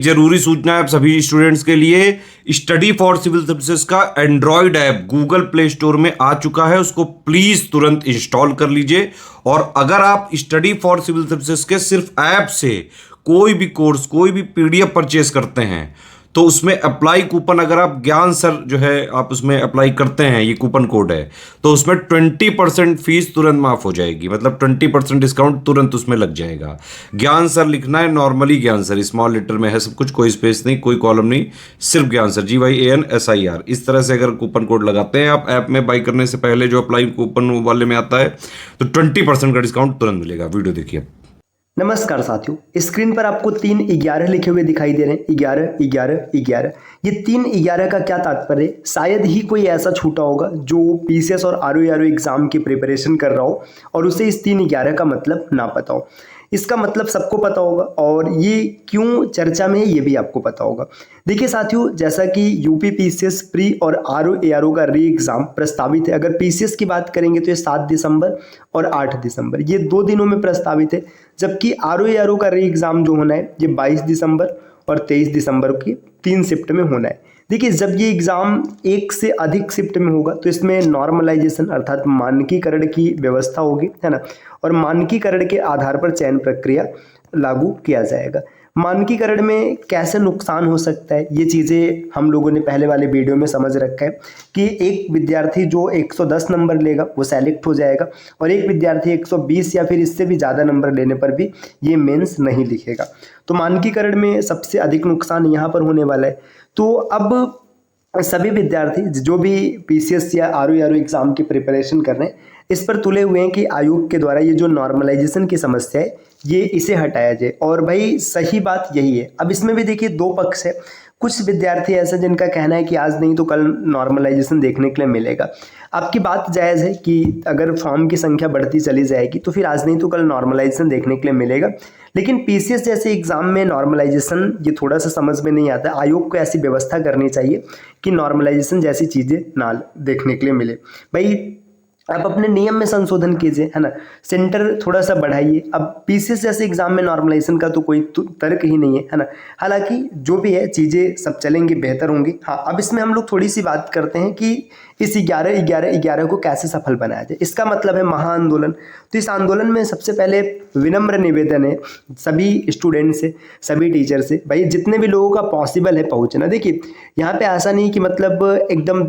जरूरी सूचना है आप सभी स्टूडेंट्स के लिए। स्टडी फॉर सिविल सर्विसेज का Android app Google play store में आ चुका है, उसको प्लीज तुरंत इंस्टॉल कर लीजिए। और अगर आप स्टडी फॉर सिविल सर्विसेज के सिर्फ ऐप से कोई भी कोर्स, कोई भी पीडीएफ परचेस करते हैं तो उसमें अप्लाई कूपन, अगर आप ज्ञान सर जो है आप उसमें अप्लाई करते हैं, ये कूपन कोड है, तो उसमें 20% फीस तुरंत माफ हो जाएगी। मतलब 20% डिस्काउंट तुरंत उसमें लग जाएगा। ज्ञान सर लिखना है, नॉर्मली ज्ञान सर स्मॉल लेटर में है सब कुछ, कोई स्पेस नहीं, कोई कॉलम नहीं, सिर्फ ज्ञान सर, GYANSIR। इस तरह से अगर कूपन कोड लगाते हैं आप ऐप में बाई करने से पहले, जो अप्लाई कूपन वाले में आता है, तो 20% का डिस्काउंट तुरंत मिलेगा। वीडियो देखिए। नमस्कार साथियों, स्क्रीन पर आपको 3-11 लिखे हुए दिखाई दे रहे हैं। 11 11 11। ये 3-11 का क्या तात्पर्य है? शायद ही कोई ऐसा छूटा होगा जो पीसीएस और आरओ एग्जाम की प्रिपरेशन कर रहा हो और उसे इस 3-11 का मतलब ना पता हो। इसका मतलब सबको पता होगा और ये क्यों चर्चा में है ये भी आपको पता होगा। देखिए साथियों, जैसा कि यूपी पीसीएस प्री और आरओ का री एग्जाम प्रस्तावित है। अगर पीसीएस की बात करेंगे तो ये 7 दिसंबर और 8 दिसंबर, ये 2 दिनों में प्रस्तावित है। जबकि आरओ का री एग्जाम जो होना है ये 22 दिसंबर और 23 दिसंबर की 3 शिफ्ट में होना है। देखिए, जब ये एग्जाम एक से अधिक शिफ्ट में होगा तो इसमें नॉर्मलाइजेशन अर्थात मानकीकरण की व्यवस्था होगी, है ना। और मानकीकरण के आधार पर चयन प्रक्रिया लागू किया जाएगा। मानकीकरण में कैसे नुकसान हो सकता है ये चीज़ें हम लोगों ने पहले वाले वीडियो में समझ रखा है कि एक विद्यार्थी जो 110 नंबर लेगा वो सेलेक्ट हो जाएगा और एक विद्यार्थी 120 या फिर इससे भी ज़्यादा नंबर लेने पर भी ये मेंस नहीं लिखेगा। तो मानकीकरण में सबसे अधिक नुकसान यहाँ पर होने वाला है। तो अब सभी विद्यार्थी जो भी पीसीएस या आरओ एग्जाम की प्रिपरेशन कर रहे हैं, इस पर तुले हुए हैं कि आयोग के द्वारा ये जो नॉर्मलाइजेशन की समस्या है ये इसे हटाया जाए। और भाई सही बात यही है। अब इसमें भी देखिए 2 पक्ष है। कुछ विद्यार्थी ऐसे जिनका कहना है कि आज नहीं तो कल नॉर्मलाइजेशन देखने के लिए मिलेगा। आपकी बात जायज़ है कि अगर फॉर्म की संख्या बढ़ती चली जाएगी तो फिर आज नहीं तो कल नॉर्मलाइजेशन देखने के लिए मिलेगा। लेकिन पीसीएस जैसे एग्जाम में नॉर्मलाइजेशन ये थोड़ा सा समझ में नहीं आता। आयोग को ऐसी व्यवस्था करनी चाहिए कि नॉर्मलाइजेशन जैसी चीज़ें ना देखने के लिए मिले। भाई आप अपने नियम में संशोधन कीजिए, है ना। सेंटर थोड़ा सा बढ़ाइए। अब पीसीएस जैसे एग्जाम में नॉर्मलाइजेशन का तो कोई तर्क ही नहीं है ना। हालांकि जो भी है चीज़ें सब चलेंगी, बेहतर होंगी। हाँ, अब इसमें हम लोग थोड़ी सी बात करते हैं कि इस 11-11-11 को कैसे सफल बनाया जाए। इसका मतलब है महाआंदोलन। तो इस आंदोलन में सबसे पहले विनम्र निवेदन है सभी स्टूडेंट से, सभी टीचर से, भाई जितने भी लोगों का पॉसिबल है पहुँचना। देखिए यहाँ पे ऐसा नहीं कि मतलब एकदम,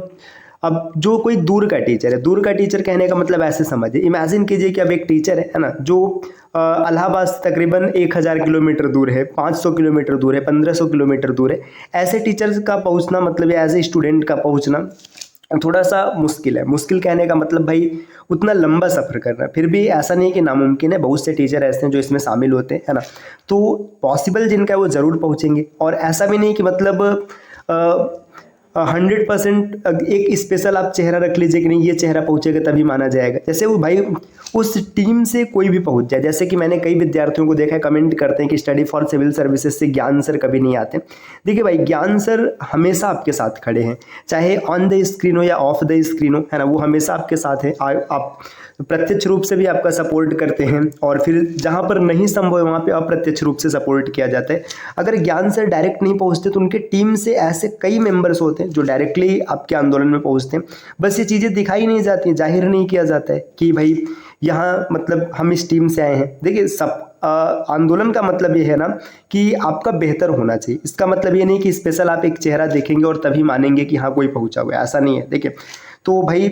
अब जो कोई दूर का टीचर है, दूर का टीचर कहने का मतलब ऐसे समझिए, इमेजिन कीजिए कि अब एक टीचर है ना, जो इलाहाबाद से तकरीबन 1000 किलोमीटर दूर है, 500 किलोमीटर दूर है, 1500 किलोमीटर दूर है। ऐसे टीचर्स का पहुंचना मतलब एज ए स्टूडेंट का पहुंचना थोड़ा सा मुश्किल है। मुश्किल कहने का मतलब भाई उतना लंबा सफ़र करना, फिर भी ऐसा नहीं कि नामुमकिन है। बहुत से टीचर ऐसे हैं जो इसमें शामिल होते हैं, है ना। तो पॉसिबल जिनका है वो ज़रूर पहुँचेंगे। और ऐसा भी नहीं कि मतलब 100% एक स्पेशल आप चेहरा रख लीजिए कि नहीं ये चेहरा पहुंचेगा तभी माना जाएगा। जैसे वो भाई उस टीम से कोई भी पहुंच जाए। जैसे कि मैंने कई विद्यार्थियों को देखा है, कमेंट करते हैं कि स्टडी फॉर सिविल सर्विसेज से ज्ञान सर कभी नहीं आते। देखिए भाई, ज्ञान सर हमेशा आपके साथ खड़े हैं, चाहे ऑन द स्क्रीन हो या ऑफ द स्क्रीन हो, है ना। वो हमेशा आपके साथ है। आप प्रत्यक्ष रूप से भी आपका सपोर्ट करते हैं और फिर जहाँ पर नहीं संभव है वहाँ पे अप्रत्यक्ष रूप से सपोर्ट किया जाता है। अगर ज्ञान सर डायरेक्ट नहीं पहुँचते तो उनके टीम से ऐसे कई मेंबर्स होते हैं जो डायरेक्टली आपके आंदोलन में पहुँचते हैं। बस ये चीज़ें दिखाई नहीं जाती, जाहिर नहीं किया जाता है कि भाई यहाँ मतलब हम इस टीम से आए हैं। देखिए सब आंदोलन का मतलब ये है ना कि आपका बेहतर होना चाहिए। इसका मतलब ये नहीं कि स्पेशल आप एक चेहरा देखेंगे और तभी मानेंगे कि हाँ कोई पहुँचा हुआ है, ऐसा नहीं है। देखिए, तो भाई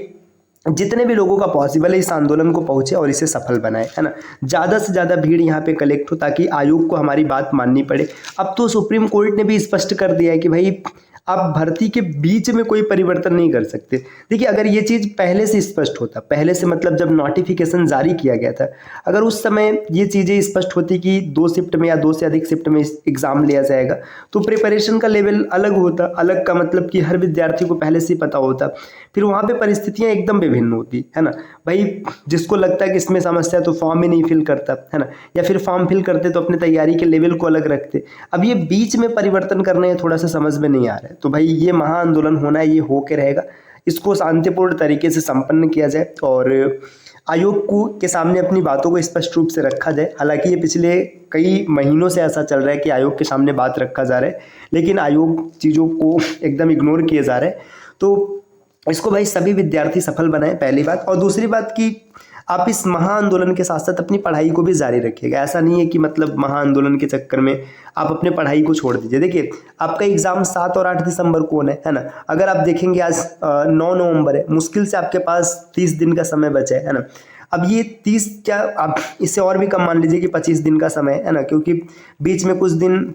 जितने भी लोगों का पॉसिबल है इस आंदोलन को पहुंचे और इसे सफल बनाए, है ना। ज़्यादा से ज़्यादा भीड़ यहाँ पे कलेक्ट हो ताकि आयोग को हमारी बात माननी पड़े। अब तो सुप्रीम कोर्ट ने भी स्पष्ट कर दिया है कि भाई आप भर्ती के बीच में कोई परिवर्तन नहीं कर सकते। देखिए, अगर ये चीज़ पहले से स्पष्ट होता, पहले से मतलब जब नोटिफिकेशन जारी किया गया था, अगर उस समय ये चीज़ें स्पष्ट होती कि 2 शिफ्ट में या 2 से अधिक शिफ्ट में एग्ज़ाम लिया जाएगा तो प्रिपरेशन का लेवल अलग होता। अलग का मतलब कि हर विद्यार्थी को पहले से पता होता। फिर वहाँ पे परिस्थितियाँ एकदम विभिन्न होती, है ना। भाई जिसको लगता है कि इसमें समस्या तो फॉर्म ही नहीं फिल करता, है ना, या फिर फॉर्म फिल करते तो अपने तैयारी के लेवल को अलग रखते। अब ये बीच में परिवर्तन करने थोड़ा सा समझ में नहीं आ रहा है। तो भाई ये महाआंदोलन होना है, ये होके रहेगा। इसको शांतिपूर्ण तरीके से संपन्न किया जाए और आयोग को के सामने अपनी बातों को स्पष्ट रूप से रखा जाए। हालांकि ये पिछले कई महीनों से ऐसा चल रहा है कि आयोग के सामने बात रखा जा रहा है, लेकिन आयोग चीज़ों को एकदम इग्नोर किए जा रहे हैं। तो इसको भाई सभी विद्यार्थी सफल बनाएं, पहली बात। और दूसरी बात कि आप इस महाआंदोलन के साथ साथ अपनी पढ़ाई को भी जारी रखिएगा। ऐसा नहीं है कि मतलब महाआंदोलन के चक्कर में आप अपने पढ़ाई को छोड़ दीजिए। देखिए आपका एग्जाम 7 और 8 दिसंबर को होना है ना। अगर आप देखेंगे आज 9 नवंबर है, मुश्किल से आपके पास 30 दिन का समय बचा है ना। अब ये 30 क्या, आप इससे और भी कम मान लीजिए कि 25 दिन का समय है ना, क्योंकि बीच में कुछ दिन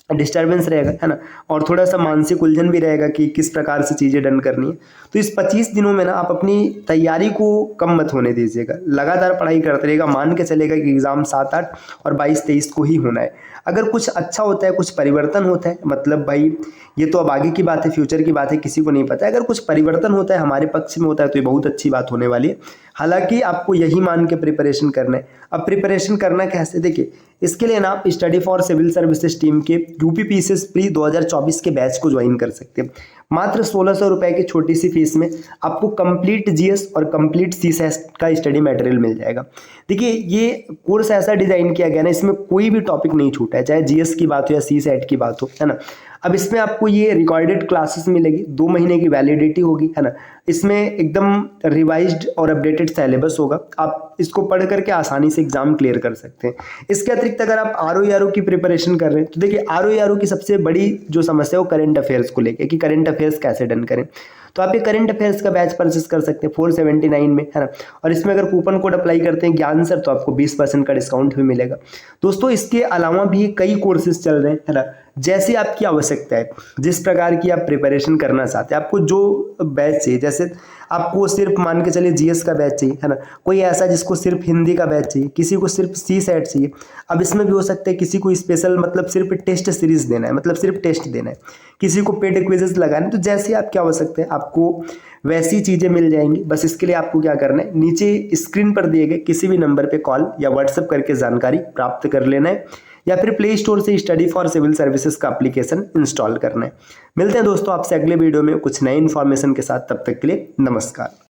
डिस्टर्बेंस रहेगा है ना, और थोड़ा सा मानसिक उलझन भी रहेगा कि किस प्रकार से चीज़ें डन करनी है। तो इस 25 दिनों में ना आप अपनी तैयारी को कम मत होने दीजिएगा, लगातार पढ़ाई करते रहेगा। मान के चलेगा कि एग्ज़ाम 7, 8 और 22, 23 को ही होना है। अगर कुछ अच्छा होता है, कुछ परिवर्तन होता है, मतलब भाई ये तो अब आगे की बात है, फ्यूचर की बात है, किसी को नहीं पता। अगर कुछ परिवर्तन होता है, हमारे पक्ष में होता है, तो ये बहुत अच्छी बात होने वाली है। हालांकि आपको यही मान के प्रिपरेशन करना है। अब प्रिपरेशन करना कैसे, देखिए इसके लिए ना आप study for civil services team के यूपी पीसीएस प्री 2024 के बैच को ज्वाइन कर सकते हैं। मात्र 1600 रुपए की छोटी सी फीस में आपको कंप्लीट जीएस और कंप्लीट सीसेट का स्टडी मटेरियल मिल जाएगा। देखिए ये कोर्स ऐसा डिजाइन किया गया ना, इसमें कोई भी टॉपिक नहीं छूटा है, चाहे जीएस की बात हो या सीसेट की बात हो, है ना। अब इसमें आपको ये रिकॉर्डेड क्लासेस मिलेगी, 2 महीने की वैलिडिटी होगी, है ना। इसमें एकदम रिवाइज्ड और अपडेटेड सिलेबस होगा। आप इसको पढ़ करके आसानी से एग्जाम क्लियर कर सकते हैं। इसके अतिरिक्त अगर आप आरओ की प्रिपरेशन कर रहे हैं, तो देखिए आरओ की सबसे बड़ी जो समस्या है वो करंट अफेयर्स को लेकर, कि करंट अफेयर्स कैसे डन करें। तो आप ये करंट अफेयर्स का बैच परचेस कर सकते हैं 479 में, है ना। और इसमें अगर कूपन कोड अप्लाई करते हैं ज्ञान सर, तो आपको 20% का डिस्काउंट भी मिलेगा। दोस्तों इसके अलावा भी कई कोर्सेज चल रहे हैं, है ना। जैसे आपकी आवश्यकता है, जिस प्रकार की आप प्रिपरेशन करना चाहते हैं, आपको जो बैच चाहिए, जैसे आपको सिर्फ मान के चलिए जीएस का बैच चाहिए, है ना। कोई ऐसा जिसको सिर्फ हिंदी का बैच चाहिए, किसी को सिर्फ सी सेट चाहिए। अब इसमें भी हो सकता है किसी को स्पेशल मतलब सिर्फ टेस्ट सीरीज देना है, मतलब सिर्फ टेस्ट देना है, किसी को पेड क्विजेस लगाने। तो जैसे आपकी आवश्यकता है आपको वैसी चीज़ें मिल जाएंगी। बस इसके लिए आपको क्या करना है, नीचे स्क्रीन पर दिए गए किसी भी नंबर पे कॉल या व्हाट्सएप करके जानकारी प्राप्त कर लेना है, या फिर प्ले स्टोर से स्टडी फॉर सिविल सर्विसेज का एप्लीकेशन इंस्टॉल करना है। मिलते हैं दोस्तों आपसे अगले वीडियो में कुछ नए इन्फॉर्मेशन के साथ, तब तक के लिए नमस्कार।